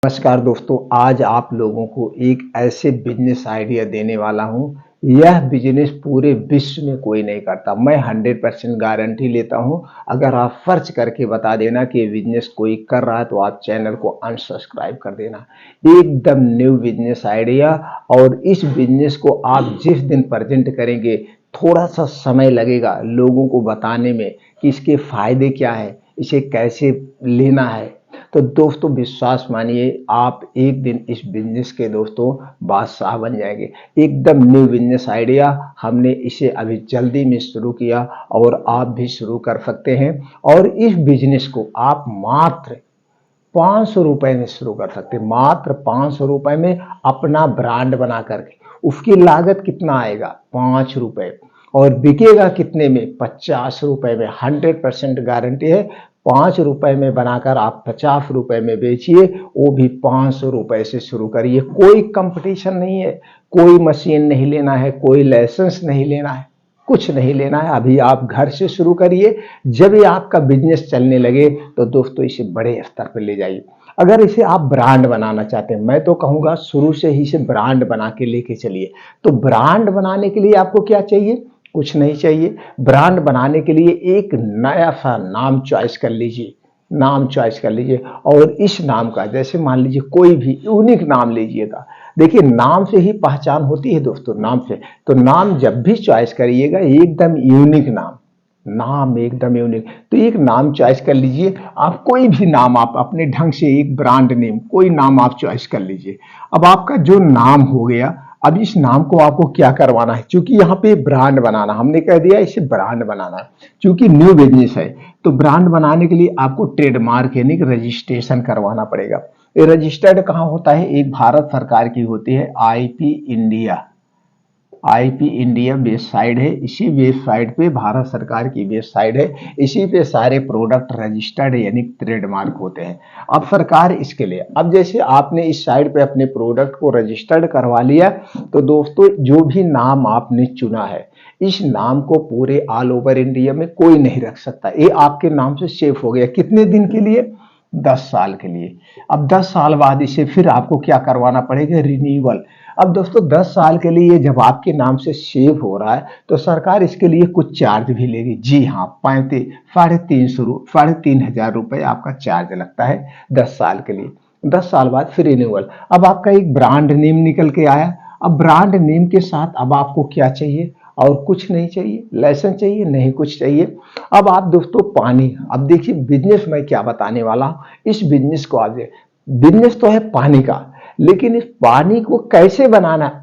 नमस्कार दोस्तों, आज आप लोगों को एक ऐसे बिजनेस आइडिया देने वाला हूं। यह बिजनेस पूरे विश्व में कोई नहीं करता। मैं 100% गारंटी लेता हूं। अगर आप सर्च करके बता देना कि बिजनेस कोई कर रहा है तो आप चैनल को अनसब्सक्राइब कर देना। एकदम न्यू बिजनेस आइडिया। और इस बिजनेस को आप जिस दिन प्रेजेंट करेंगे थोड़ा सा समय लगेगा लोगों को बताने में कि इसके फायदे क्या है, इसे कैसे लेना है। तो दोस्तों विश्वास मानिए, आप एक दिन इस बिजनेस के दोस्तों बादशाह बन जाएंगे। एकदम न्यू बिजनेस आइडिया, हमने इसे अभी जल्दी में शुरू किया और आप भी शुरू कर सकते हैं। और इस बिजनेस को आप मात्र 500 रुपए में शुरू कर सकते हैं। मात्र 500 रुपए में अपना ब्रांड बना करके। उसकी लागत कितना आएगा? 5 रुपए। और बिकेगा कितने में? 50 रुपए में। 100% गारंटी है। 5 रुपए में बनाकर आप 50 रुपए में बेचिए, वो भी 500 रुपए से शुरू करिए। कोई कंपटीशन नहीं है, कोई मशीन नहीं लेना है, कोई लाइसेंस नहीं लेना है, कुछ नहीं लेना है। अभी आप घर से शुरू करिए। जब ये आपका बिजनेस चलने लगे तो दोस्तों इसे बड़े स्तर पर ले जाइए। अगर इसे आप ब्रांड बनाना चाहते हैं, मैं तो कहूंगा शुरू से ही इसे ब्रांड बना के लेके चलिए। तो ब्रांड बनाने के लिए आपको क्या चाहिए? कुछ नहीं चाहिए। ब्रांड बनाने के लिए एक नया सा नाम चॉइस कर लीजिए। नाम चॉइस कर लीजिए और इस नाम का, जैसे मान लीजिए कोई भी यूनिक नाम लीजिएगा। देखिए, नाम से ही पहचान होती है दोस्तों, नाम से। तो नाम जब भी चॉइस करिएगा एकदम यूनिक नाम। नाम एकदम यूनिक। तो एक नाम चॉइस कर लीजिए। आप कोई भी नाम, आप अपने ढंग से एक ब्रांड नेम कोई नाम आप चॉइस कर लीजिए। अब आपका जो नाम हो गया, अब इस नाम को आपको क्या करवाना है? क्योंकि यहाँ पे ब्रांड बनाना, हमने कह दिया इसे ब्रांड बनाना है। क्योंकि न्यू बिजनेस है तो ब्रांड बनाने के लिए आपको ट्रेडमार्क यानी कि रजिस्ट्रेशन करवाना पड़ेगा। ये रजिस्टर्ड कहाँ होता है? एक भारत सरकार की होती है, IP India. IP India website है। इसी वेबसाइट पे, भारत सरकार की वेबसाइट है, इसी पे सारे प्रोडक्ट रजिस्टर्ड यानी ट्रेडमार्क होते हैं। अब सरकार इसके लिए, अब जैसे आपने इस साइट पे अपने प्रोडक्ट को रजिस्टर्ड करवा लिया, तो दोस्तों जो भी नाम आपने चुना है, इस नाम को पूरे ऑल ओवर इंडिया में कोई नहीं रख सकता। ये आपके नाम से सेफ हो गया। कितने दिन के लिए? 10 साल के लिए। अब 10 साल बाद इसे फिर आपको क्या करवाना पड़ेगा? रिन्यूअल। अब दोस्तों 10 साल के लिए जब आपके नाम से सेव हो रहा है तो सरकार इसके लिए कुछ चार्ज भी लेगी। जी हाँ, 3,500 रुपए आपका चार्ज लगता है 10 साल के लिए। 10 साल बाद फिर रिन्यूअल। अब आपका एक ब्रांड नेम निकल के आया। अब ब्रांड नेम के साथ अब आपको क्या चाहिए? और कुछ नहीं चाहिए। लाइसेंस चाहिए? नहीं कुछ चाहिए। अब आप दोस्तों पानी, अब देखिए बिजनेस मैं क्या बताने वाला हूं। इस बिजनेस को आज, बिजनेस तो है पानी का, लेकिन इस पानी को कैसे बनाना है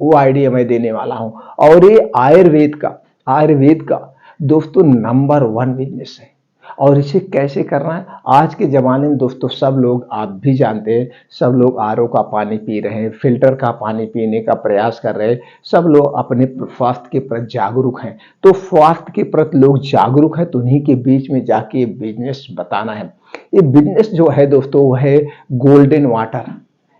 वो आइडिया मैं देने वाला हूं। और ये आयुर्वेद का दोस्तों नंबर 1 बिजनेस है। और इसे कैसे करना है? आज के जमाने में दोस्तों सब लोग, आप भी जानते हैं, सब लोग आरओ का पानी पी रहे हैं, फिल्टर का पानी पीने का प्रयास कर रहे हैं। सब लोग अपने स्वास्थ्य के प्रति जागरूक हैं। तो स्वास्थ्य के प्रति लोग जागरूक हैं, तो उन्हीं के बीच में जाके बिजनेस बताना है। ये बिजनेस जो है दोस्तों वो है गोल्डन वाटर,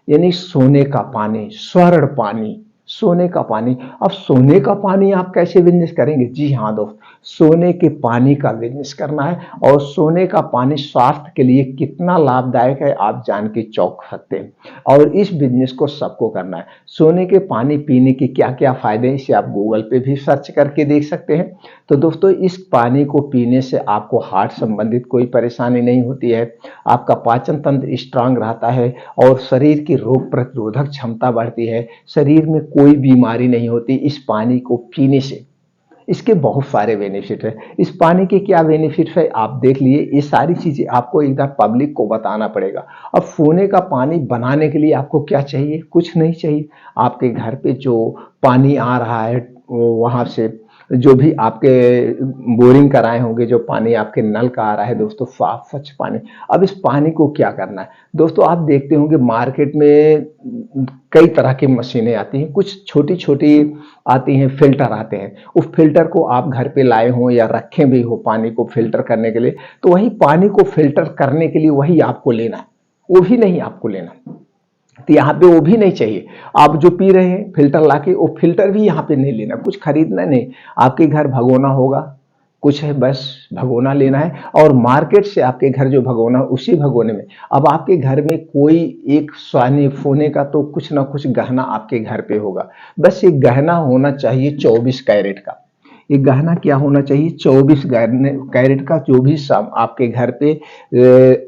यानी सोने का पानी, स्वर्ण पानी, सोने का पानी। अब सोने का पानी आप कैसे बिजनेस करेंगे? जी हाँ दोस्त, सोने के पानी का बिजनेस करना है। और सोने का पानी स्वास्थ्य के लिए कितना लाभदायक है आप जान के चौंक सकते हैं। और इस बिजनेस को सबको करना है। सोने के पानी पीने के क्या क्या फायदे हैं, इसे आप गूगल पे भी सर्च करके देख सकते हैं। तो दोस्तों इस पानी को पीने से आपको हार्ट संबंधित कोई परेशानी नहीं होती है, आपका पाचन तंत्र स्ट्रांग रहता है और शरीर की रोग प्रतिरोधक क्षमता बढ़ती है, शरीर में कोई बीमारी नहीं होती इस पानी को पीने से। इसके बहुत सारे बेनिफिट है। इस पानी के क्या बेनिफिट है आप देख लिए। ये सारी चीजें आपको एकदम पब्लिक को बताना पड़ेगा। अब सोने का पानी बनाने के लिए आपको क्या चाहिए? कुछ नहीं चाहिए। आपके घर पे जो पानी आ रहा है वहां से, जो भी आपके बोरिंग कराए होंगे, जो पानी आपके नल का आ रहा है दोस्तों, साफ स्वच्छ पानी। अब इस पानी को क्या करना है दोस्तों? आप देखते होंगे मार्केट में कई तरह की मशीनें आती हैं, कुछ छोटी छोटी आती हैं, फिल्टर आते हैं। उस फिल्टर को आप घर पे लाए हो या रखे भी हो पानी को फिल्टर करने के लिए, तो वही पानी को फिल्टर करने के लिए वही आपको लेना है, वो भी नहीं आपको लेना। तो यहाँ पे वो भी नहीं चाहिए। आप जो पी रहे हैं फिल्टर लाके, वो फिल्टर भी यहाँ पे नहीं लेना, कुछ खरीदना नहीं। आपके घर भगोना होगा, कुछ है, बस भगोना लेना है और मार्केट से आपके घर जो भगोना उसी भगोने में। अब आपके घर में कोई एक सोने सोने का तो कुछ ना कुछ गहना आपके घर पे होगा, बस एक गहना होना चाहिए 24 कैरेट का। ये गहना क्या होना चाहिए? 24 कैरेट का। जो भी आपके घर पे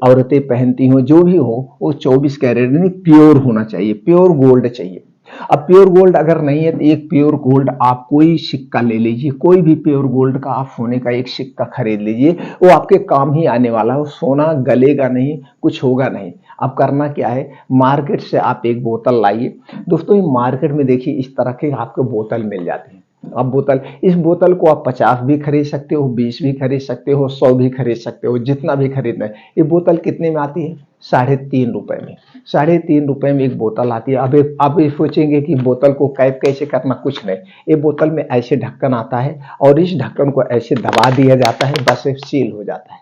औरतें पहनती हो, जो भी हो, वो 24 कैरेट नहीं, प्योर होना चाहिए, प्योर गोल्ड चाहिए। अब प्योर गोल्ड अगर नहीं है तो एक प्योर गोल्ड आप कोई सिक्का ले लीजिए, कोई भी प्योर गोल्ड का आप सोने का एक सिक्का खरीद लीजिए, वो आपके काम ही आने वाला है। सोना गलेगा नहीं, कुछ होगा नहीं। अब करना क्या है, मार्केट से आप एक बोतल लाइए। दोस्तों ये मार्केट में देखिए इस तरह के आपको बोतल मिल जाती है। अब बोतल, इस बोतल को आप 50 भी खरीद सकते हो, 20 भी खरीद सकते हो, 100 भी खरीद सकते हो, जितना भी खरीदना है। ये बोतल कितने में आती है? 3.5 रुपए में। 3.5 रुपए में एक बोतल आती है। अब आप ये सोचेंगे कि बोतल को कैप कैसे करना, कुछ नहीं। ये बोतल में ऐसे ढक्कन आता है और इस ढक्कन को ऐसे दबा दिया जाता है, बस सील हो जाता है।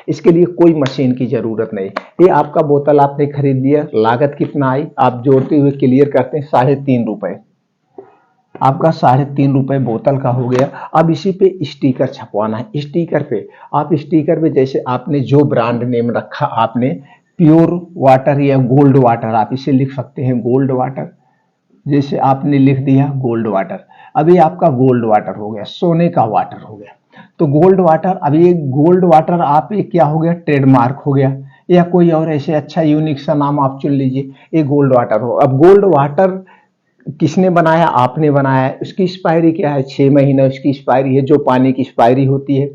इसके लिए कोई मशीन की जरूरत नहीं। ये आपका बोतल आपने खरीद लिया, लागत कितना आई आप जोड़ते हुए क्लियर करते हैं, 3.5 रुपए। आपका 3.5 रुपए बोतल का हो गया। अब इसी पे स्टिकर छपवाना है। स्टिकर पे आप, स्टिकर पे जैसे आपने जो ब्रांड नेम रखा, आपने प्योर वाटर या गोल्ड वाटर आप इसे लिख सकते हैं, गोल्ड वाटर। जैसे आपने लिख दिया गोल्ड वाटर, अभी आपका गोल्ड वाटर हो गया, सोने का वाटर हो गया। तो गोल्ड वाटर, अभी ये गोल्ड वाटर आप एक क्या हो गया, ट्रेडमार्क हो गया। या कोई और ऐसे अच्छा यूनिक सा नाम आप चुन लीजिए, ये गोल्ड वाटर हो। अब गोल्ड वाटर किसने बनाया? आपने बनाया है। उसकी एक्सपायरी क्या है? 6 महीना उसकी एक्सपायरी है, जो पानी की एक्सपायरी होती है।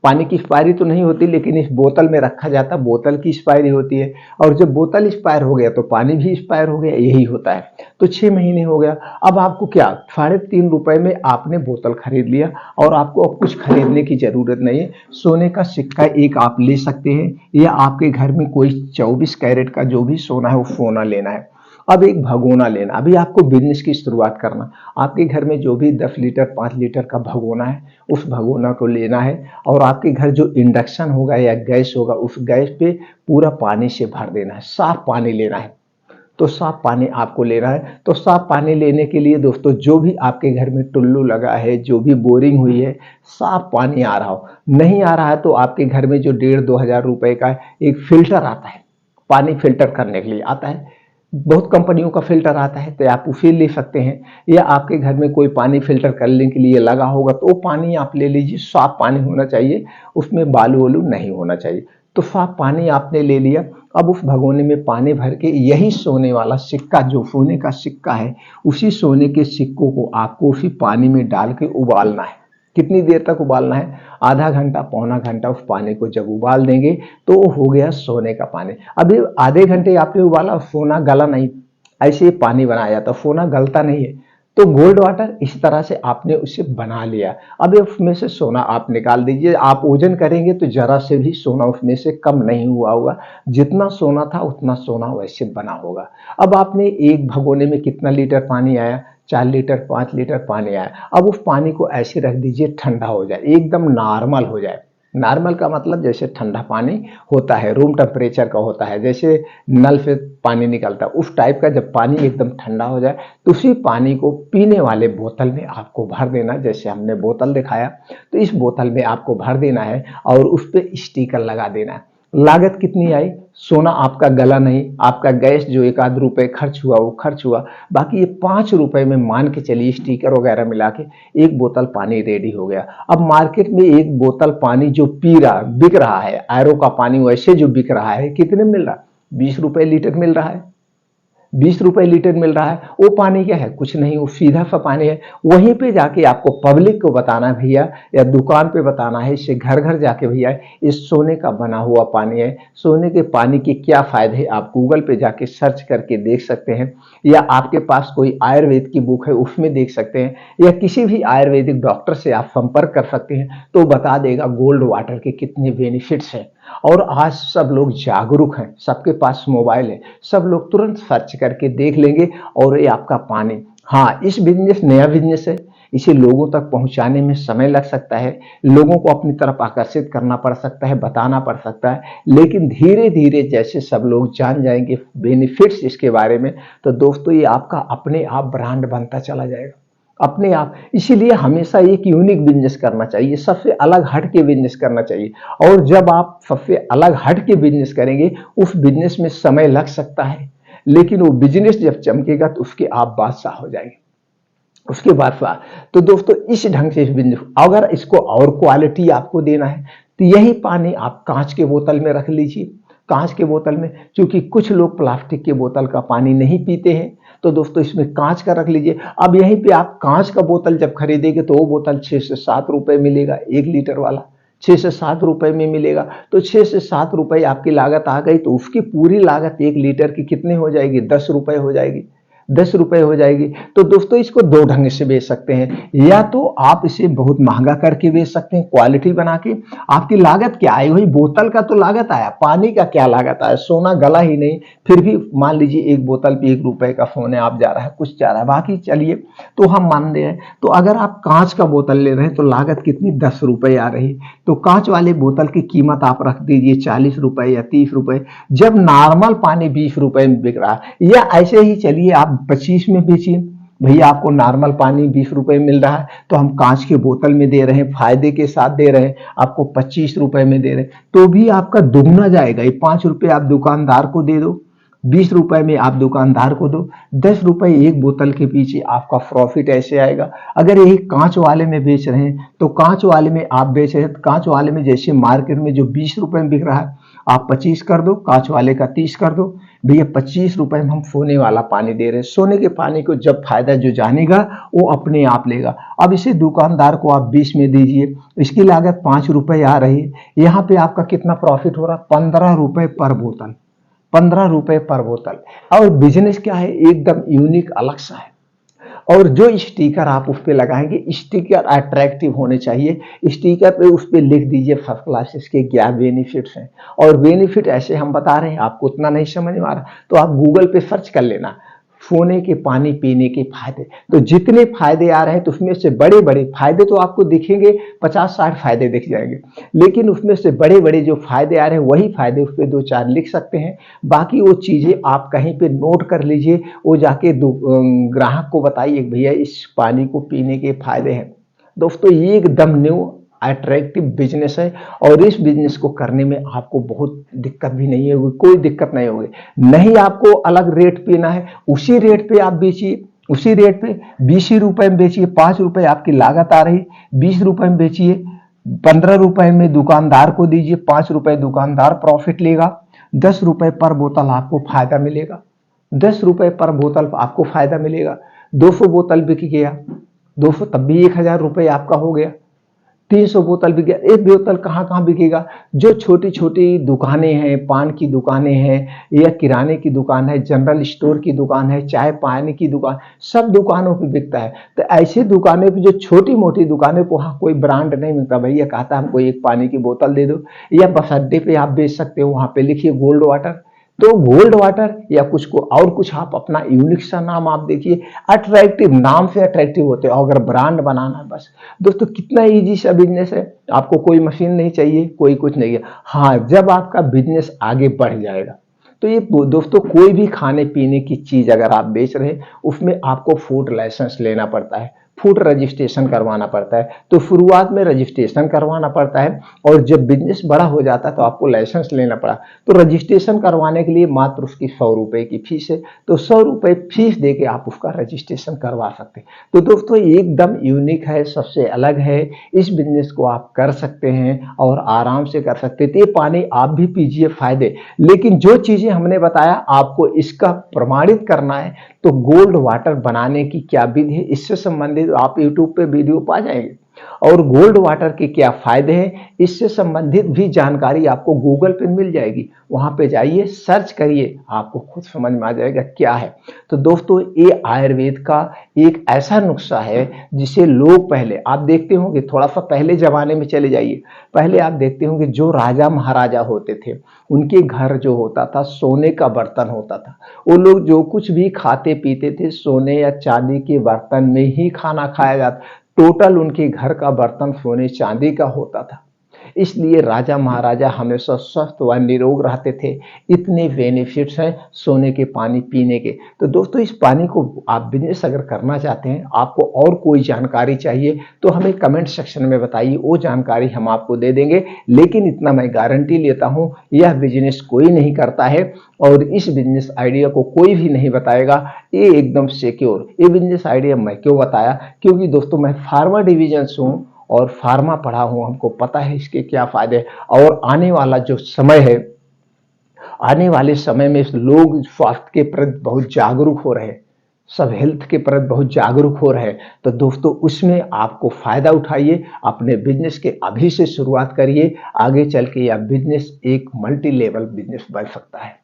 पानी की एक्सपायरी तो नहीं होती, लेकिन इस बोतल में रखा जाता, बोतल की एक्सपायरी होती है। और जब बोतल एक्सपायर हो गया तो पानी भी एक्सपायर हो गया, यही होता है। तो 6 महीने हो गया। अब आपको क्या, 3.5 रुपए में आपने बोतल खरीद लिया और आपको अब कुछ खरीदने की जरूरत नहीं है। सोने का सिक्का एक आप ले सकते हैं, या आपके घर में कोई 24 कैरेट का जो भी सोना है वो सोना लेना है। अब एक भगोना लेना। अभी आपको बिजनेस की शुरुआत करना, आपके घर में जो भी 10 लीटर 5 लीटर का भगोना है, उस भगोना को लेना है और आपके घर जो इंडक्शन होगा या गैस होगा, उस गैस पे पूरा पानी से भर देना है, साफ पानी लेना है। तो साफ पानी आपको लेना है। तो साफ पानी लेने के लिए दोस्तों, जो भी आपके घर में टुल्लू लगा है, जो भी बोरिंग हुई है, साफ पानी आ रहा हो, नहीं आ रहा है तो आपके घर में जो 1,500-2,000 रुपए का एक फिल्टर आता है, पानी फिल्टर करने के लिए आता है। बहुत कंपनियों का फिल्टर आता है, तो आप उसे ले सकते हैं। या आपके घर में कोई पानी फिल्टर करने के लिए लगा होगा तो वो पानी आप ले लीजिए। साफ पानी होना चाहिए, उसमें बालू वालू नहीं होना चाहिए। तो साफ पानी आपने ले लिया। अब उस भगोने में पानी भर के यही सोने वाला सिक्का, जो सोने का सिक्का है, उसी सोने के सिक्कों को आपको उसी पानी में डाल के उबालना है। कितनी देर तक उबालना है? आधा घंटा पौना घंटा। उस पानी को जब उबाल देंगे तो हो गया सोने का पानी। अभी आधे घंटे आपने उबाला, सोना गला नहीं, ऐसे ही पानी बनाया जाता, सोना गलता नहीं है। तो गोल्ड वाटर इस तरह से आपने उसे बना लिया। अब उसमें से सोना आप निकाल दीजिए। आप ओजन करेंगे तो जरा से भी सोना उसमें से कम नहीं हुआ होगा, जितना सोना था उतना सोना वैसे बना होगा। अब आपने एक भगोने में कितना लीटर पानी आया? 4 लीटर 5 लीटर पानी आया। अब उस पानी को ऐसे रख दीजिए, ठंडा हो जाए, एकदम नॉर्मल हो जाए। नॉर्मल का मतलब जैसे ठंडा पानी होता है, रूम टेम्परेचर का होता है, जैसे नल से पानी निकलता है, उस टाइप का जब पानी एकदम ठंडा हो जाए तो उसी पानी को पीने वाले बोतल में आपको भर देना। जैसे हमने बोतल दिखाया, तो इस बोतल में आपको भर देना है और उस पर स्टिकर लगा देना है। लागत कितनी आई? सोना आपका गला नहीं, आपका गैस जो 1 आध रुपए खर्च हुआ वो खर्च हुआ, बाकी ये 5 रुपए में मान के चलिए स्टिकर वगैरह मिला के एक बोतल पानी रेडी हो गया। अब मार्केट में एक बोतल पानी जो बिक रहा है, आरओ का पानी वैसे जो बिक रहा है, कितने मिल रहा है? 20 रुपए लीटर मिल रहा है। 20 रुपए लीटर मिल रहा है। वो पानी क्या है? कुछ नहीं, वो सीधा सा पानी है। वहीं पे जाके आपको पब्लिक को बताना है भैया, या दुकान पे बताना है, इससे घर घर जाके भैया इस सोने का बना हुआ पानी है। सोने के पानी के क्या फायदे हैं आप गूगल पे जाके सर्च करके देख सकते हैं, या आपके पास कोई आयुर्वेद की बुक है उसमें देख सकते हैं, या किसी भी आयुर्वेदिक डॉक्टर से आप संपर्क कर सकते हैं, तो बता देगा गोल्ड वाटर के कितने बेनिफिट्स हैं। और आज सब लोग जागरूक हैं, सबके पास मोबाइल है, सब लोग तुरंत सर्च करके देख लेंगे और ये आपका पानी। हाँ, इस बिजनेस नया बिजनेस है, इसे लोगों तक पहुंचाने में समय लग सकता है, लोगों को अपनी तरफ आकर्षित करना पड़ सकता है, बताना पड़ सकता है, लेकिन धीरे धीरे जैसे सब लोग जान जाएंगे बेनिफिट्स इसके बारे में, तो दोस्तों ये आपका अपने आप ब्रांड बनता चला जाएगा। अपने आप। इसीलिए हमेशा एक यूनिक बिजनेस करना चाहिए, सबसे अलग हट के बिजनेस करना चाहिए। और जब आप सबसे अलग हट के बिजनेस करेंगे, उस बिजनेस में समय लग सकता है, लेकिन वो बिजनेस जब चमकेगा तो उसके आप बादशाह हो जाएंगे, उसके बाद तो दोस्तों इस ढंग से इस बिजनेस, अगर इसको और क्वालिटी आपको देना है तो यही पानी आप कांच के बोतल में रख लीजिए। कांच के बोतल में, क्योंकि कुछ लोग प्लास्टिक के बोतल का पानी नहीं पीते हैं, तो दोस्तों इसमें कांच का रख लीजिए। अब यहीं पे आप कांच का बोतल जब खरीदेंगे तो वो बोतल 6 से 7 रुपए मिलेगा, 1 लीटर वाला 6 से 7 रुपए में मिलेगा। तो 6 से 7 रुपए आपकी लागत आ गई, तो उसकी पूरी लागत 1 लीटर की कितनी हो जाएगी, 10 रुपए हो जाएगी, 10 रुपए हो जाएगी। तो दोस्तों इसको दो ढंग से बेच सकते हैं, या तो आप इसे बहुत महंगा करके बेच सकते हैं, क्वालिटी बना के। आपकी लागत क्या आई, वही बोतल का तो लागत आया, पानी का क्या लागत आया, सोना गला ही नहीं। फिर भी मान लीजिए एक बोतल पे 1 रुपए का सोने आप जा रहा है, कुछ जा रहा है, बाकी चलिए तो हम मान रहे हैं। तो अगर आप कांच का बोतल ले रहे हैं तो लागत कितनी, 10 रुपए आ रही। तो कांच वाले बोतल की कीमत आप रख दीजिए 40 रुपए या 30 रुपए, जब नॉर्मल पानी 20 रुपए में बिक रहा है। या ऐसे ही चलिए आप 25 में बेचिए, भैया आपको नॉर्मल पानी 20 रुपए मिल रहा है, तो हम कांच के बोतल में दे रहे हैं, फायदे के साथ दे रहे हैं, आपको 25 रुपए में दे रहे हैं, तो भी आपका दुगना जाएगा। ये 5 रुपए आप दुकानदार को दे दो, 20 रुपए में आप दुकानदार को दो, 10 रुपए एक बोतल के पीछे आपका प्रॉफिट ऐसे आएगा। अगर यही कांच वाले में बेच रहे हैं तो कांच वाले में आप बेच रहे हैं, कांच वाले में जैसे मार्केट में जो 20 रुपए में बिक रहा है, आप 25 कर दो, कांच वाले का 30 कर दो, भैया 25 रुपए में हम सोने वाला पानी दे रहे हैं। सोने के पानी को जब फायदा जो जानेगा वो अपने आप लेगा। अब इसे दुकानदार को आप 20 में दीजिए, इसकी लागत 5 रुपए आ रही है, यहाँ पे आपका कितना प्रॉफिट हो रहा है, 15 रुपए पर बोतल, 15 रुपए पर बोतल। और बिजनेस क्या है, एकदम यूनिक अलग सा है। और जो स्टिकर आप उस पे लगाएंगे, स्टिकर अट्रैक्टिव होने चाहिए। स्टिकर पे उस पे लिख दीजिए फर्स्ट क्लास, इसके क्या बेनिफिट्स हैं। और बेनिफिट ऐसे हम बता रहे हैं, आपको उतना नहीं समझ में आ रहा तो आप गूगल पे सर्च कर लेना, सोने के पानी पीने के फायदे। तो जितने फायदे आ रहे हैं तो उसमें से बड़े बड़े फायदे तो आपको दिखेंगे, 50-60 फायदे दिख जाएंगे, लेकिन उसमें से बड़े बड़े जो फायदे आ रहे हैं वही फायदे उस पर 2-4 लिख सकते हैं। बाकी वो चीजें आप कहीं पे नोट कर लीजिए, वो जाके ग्राहक को बताइए भैया इस पानी को पीने के फायदे हैं। दोस्तों ये एकदम न्यू अट्रैक्टिव बिजनेस है, और इस बिजनेस को करने में आपको बहुत दिक्कत भी नहीं होगी, कोई दिक्कत नहीं होगी। नहीं आपको अलग रेट पीना है, उसी रेट पे आप बेचिए, उसी रेट पे 20 रुपए में बेचिए, 5 रुपए आपकी लागत आ रही, 20 रुपए में बेचिए, 15 रुपए में दुकानदार को दीजिए, 5 रुपए दुकानदार प्रॉफिट लेगा, 10 रुपए पर बोतल आपको फायदा मिलेगा, 10 रुपए पर बोतल आपको फायदा मिलेगा। 200 बोतल बिक गया, 200 तब भी 1000 रुपए आपका हो गया। 300 बोतल बिक गया। एक बोतल कहाँ कहाँ बिकेगा, जो छोटी छोटी दुकानें हैं, पान की दुकानें हैं, या किराने की दुकान है, जनरल स्टोर की दुकान है, चाय पानी की दुकान, सब दुकानों पे बिकता है। तो ऐसी दुकानें पे, जो छोटी मोटी दुकानें पे, वहाँ कोई ब्रांड नहीं मिलता, भैया कहता है हमको एक पानी की बोतल दे दो। या बस अड्डे पे आप बेच सकते हो, वहाँ पे लिखिए गोल्ड वाटर, तो गोल्ड वाटर या कुछ को और कुछ आप अपना यूनिक सा नाम आप देखिए, अट्रैक्टिव नाम से अट्रैक्टिव होते हो। अगर ब्रांड बनाना है, बस दोस्तों कितना इजी सा बिजनेस है, आपको कोई मशीन नहीं चाहिए, कोई कुछ नहीं है। हाँ, जब आपका बिजनेस आगे बढ़ जाएगा तो ये दोस्तों, कोई भी खाने पीने की चीज अगर आप बेच रहे हैं, उसमें आपको फूड लाइसेंस लेना पड़ता है, फूड रजिस्ट्रेशन करवाना पड़ता है। तो शुरुआत में रजिस्ट्रेशन करवाना पड़ता है, और जब बिजनेस बड़ा हो जाता है तो आपको लाइसेंस लेना पड़ा। तो रजिस्ट्रेशन करवाने के लिए मात्र उसकी 100 रुपए की फीस है, तो 100 रुपए फीस देके आप उसका रजिस्ट्रेशन करवा सकते हैं। तो दोस्तों एकदम यूनिक है, सबसे अलग है, इस बिजनेस को आप कर सकते हैं और आराम से कर सकते हैं। तो ये पानी आप भी पीजिए, फायदे। लेकिन जो चीजें हमने बताया आपको इसका प्रमाणित करना है, तो गोल्ड वाटर बनाने की क्या विधि है, इससे संबंधित आप यूट्यूब पे वीडियो पा जाएंगे। और गोल्ड वाटर के क्या फायदे हैं, इससे संबंधित भी जानकारी आपको गूगल पे मिल जाएगी, वहां पे जाइए, सर्च करिए, आपको खुद समझ में आ जाएगा क्या है। तो दोस्तों ये आयुर्वेद का एक ऐसा नुस्खा है जिसे लोग, पहले आप देखते होंगे, थोड़ा सा पहले जमाने में चले जाइए, पहले आप देखते होंगे जो राजा महाराजा होते थे, उनके घर जो होता था सोने का बर्तन होता था। वो लोग जो कुछ भी खाते पीते थे, सोने या चांदी के बर्तन में ही खाना खाया जाता। टोटल उनके घर का बर्तन सोने चांदी का होता था। इसलिए राजा महाराजा हमेशा स्वस्थ व निरोग रहते थे। इतने बेनिफिट्स हैं सोने के पानी पीने के। तो दोस्तों इस पानी को आप बिजनेस अगर करना चाहते हैं, आपको और कोई जानकारी चाहिए तो हमें कमेंट सेक्शन में बताइए, वो जानकारी हम आपको दे देंगे। लेकिन इतना मैं गारंटी लेता हूं, यह बिजनेस कोई नहीं करता है और इस बिजनेस आइडिया को कोई भी नहीं बताएगा, ये एकदम सिक्योर। ये बिजनेस आइडिया मैं क्यों बताया, क्योंकि दोस्तों मैं फार्मा डिवीजन से हूं और फार्मा पढ़ा हूं, हमको पता है इसके क्या फायदे। और आने वाला जो समय है, आने वाले समय में लोग स्वास्थ्य के प्रति बहुत जागरूक हो रहे हैं, सब हेल्थ के प्रति बहुत जागरूक हो रहे हैं। तो दोस्तों उसमें आपको फायदा उठाइए, अपने बिजनेस के अभी से शुरुआत करिए, आगे चल के यह बिजनेस एक मल्टी लेवल बिजनेस बन सकता है।